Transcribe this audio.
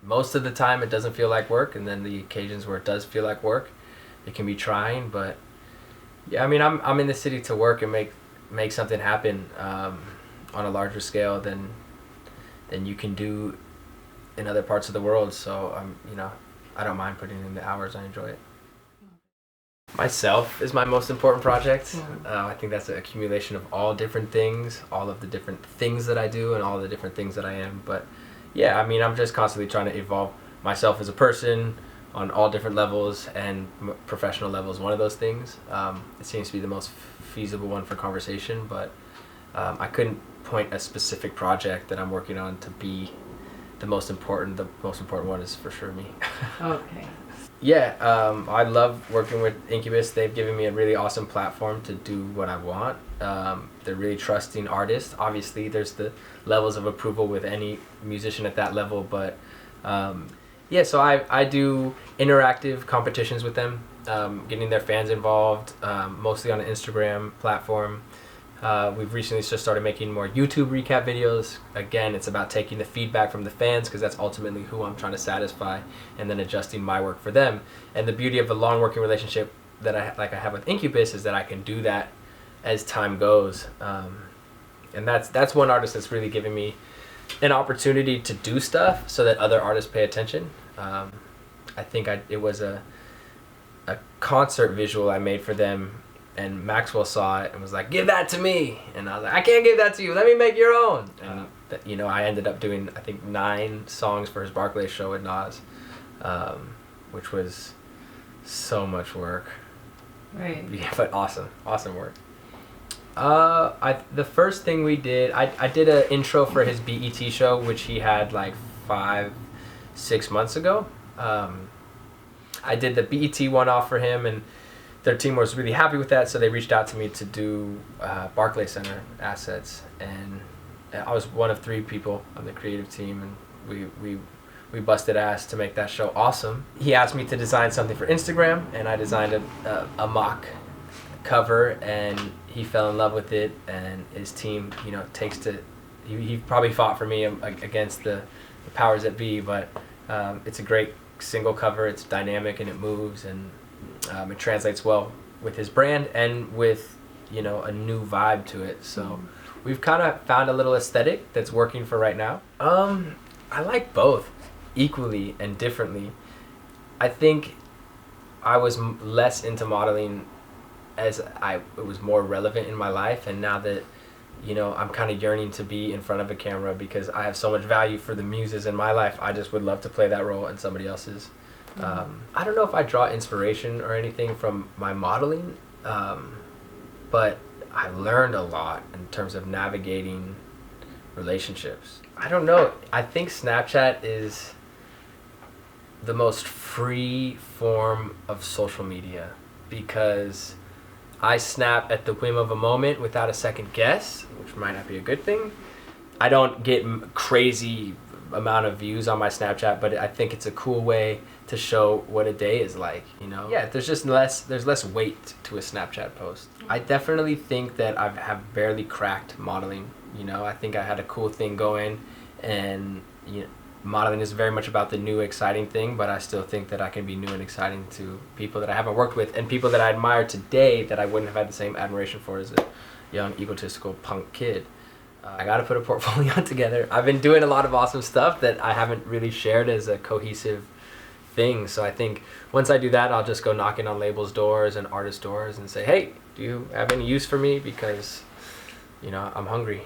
most of the time it doesn't feel like work, and then the occasions where it does feel like work, it can be trying. But yeah, I mean, I'm in the city to work and make something happen on a larger scale than you can do in other parts of the world. So I don't mind putting in the hours. I enjoy it. Myself is my most important project. I think that's an accumulation of all different things, all of the different things that I do and all the different things that I am. But yeah, I mean, I'm just constantly trying to evolve myself as a person on all different levels, and professional levels one of those things. It seems to be the most feasible one for conversation, but I couldn't point a specific project that I'm working on to be the most important. The most important one is for sure me. Okay. Yeah, I love working with Incubus. They've given me a really awesome platform to do what I want. They're really trusting artists. Obviously, there's the levels of approval with any musician at that level, but yeah, so I do interactive competitions with them, getting their fans involved, mostly on an Instagram platform. We've recently just started making more YouTube recap videos. Again, it's about taking the feedback from the fans, because that's ultimately who I'm trying to satisfy, and then adjusting my work for them. And the beauty of a long working relationship that I have with Incubus is that I can do that as time goes. And that's one artist that's really given me an opportunity to do stuff so that other artists pay attention. I think it was a concert visual I made for them, and Maxwell saw it and was like, "Give that to me." And I was like, "I can't give that to you. Let me make your own." And I ended up doing, I think, 9 songs for his Barclays show with Nas, which was so much work. Right. Yeah, but awesome work. The first thing we did, I did an intro for his BET show, which he had like 5-6 months ago. I did the BET one-off for him, and their team was really happy with that, so they reached out to me to do Barclays Center assets, and I was one of 3 people on the creative team, and we busted ass to make that show awesome. He asked me to design something for Instagram, and I designed a mock cover, and he fell in love with it, and his team, he probably fought for me against the powers that be, but it's a great single cover. It's dynamic and it moves, and it translates well with his brand and with a new vibe to it. So we've kind of found a little aesthetic that's working for right now. I like both equally and differently. I think I was less into modeling as it was more relevant in my life, and now that I'm kind of yearning to be in front of a camera because I have so much value for the muses in my life. I just would love to play that role in somebody else's. I don't know if I draw inspiration or anything from my modeling, but I learned a lot in terms of navigating relationships. I don't know. I think Snapchat is the most free form of social media, because I snap at the whim of a moment without a second guess, which might not be a good thing. I don't get crazy amount of views on my Snapchat, but I think it's a cool way to show what a day is like, Yeah, there's less weight to a Snapchat post. I definitely think that I have barely cracked modeling. I think I had a cool thing going, and modeling is very much about the new exciting thing, but I still think that I can be new and exciting to people that I haven't worked with, and people that I admire today that I wouldn't have had the same admiration for as a young egotistical punk kid. I gotta put a portfolio together. I've been doing a lot of awesome stuff that I haven't really shared as a cohesive thing, so I think once I do that, I'll just go knocking on labels' doors and artists' doors and say, "Hey, do you have any use for me? Because I'm hungry."